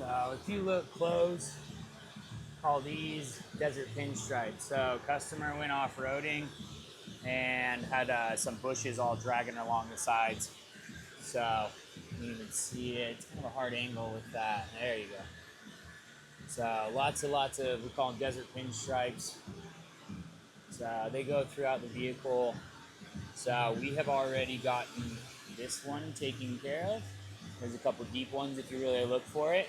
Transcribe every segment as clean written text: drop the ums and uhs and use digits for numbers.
So if you look close, call these desert pinstripes. So customer went off-roading and had some bushes all dragging along the sides. So you can see it. It's kind of a hard angle with that. There you go. So lots of, we call them desert pinstripes. So they go throughout the vehicle. So we have already gotten this one taken care of. There's a couple deep ones if you really look for it.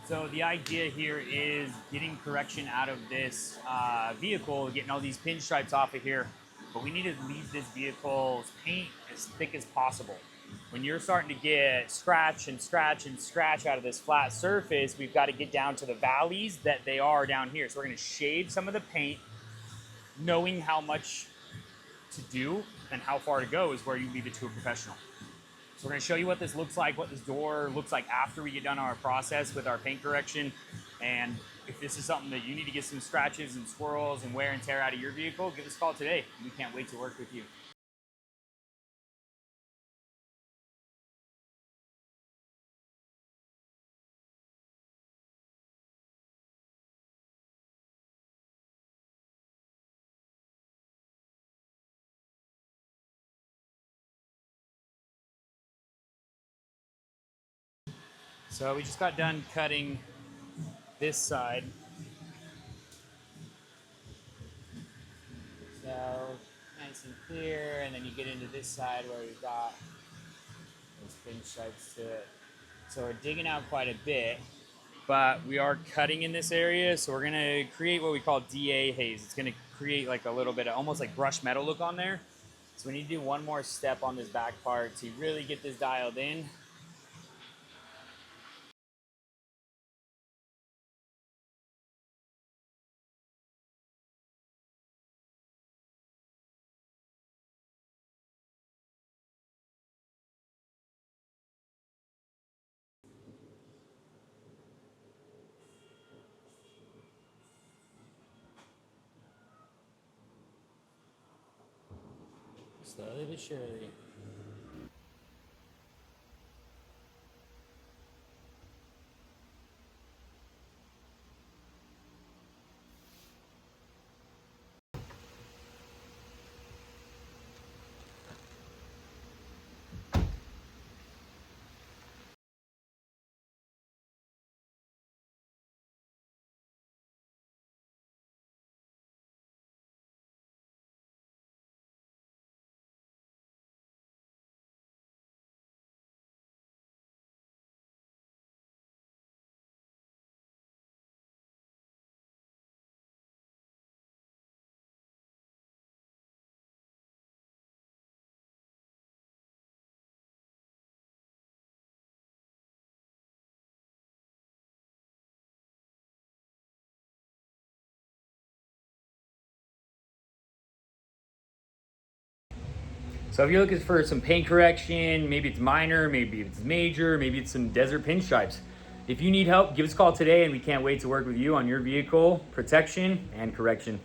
So the idea here is getting correction out of this vehicle, getting all these pinstripes off of here, but we need to leave this vehicle's paint as thick as possible. When you're starting to get scratch and scratch and scratch out of this flat surface, we've got to get down to the valleys that they are down here. So we're going to shave some of the paint, knowing how much to do and how far to go is where you leave it to a professional. So we're going to show you what this looks like, what this door looks like after we get done our process with our paint correction. And if this is something that you need to get some scratches and swirls and wear and tear out of your vehicle, give us a call today. We can't wait to work with you. So we just got done cutting this side. So nice and clear, and then you get into this side where we've got those pinstripes to it. So we're digging out quite a bit, but we are cutting in this area. So we're gonna create what we call DA haze. It's gonna create like a little bit of almost like brushed metal look on there. So we need to do one more step on this back part to really get this dialed in. Slowly but surely. So if you're looking for some paint correction, maybe it's minor, maybe it's major, maybe it's some desert pinstripes. If you need help, give us a call today, and we can't wait to work with you on your vehicle protection and correction.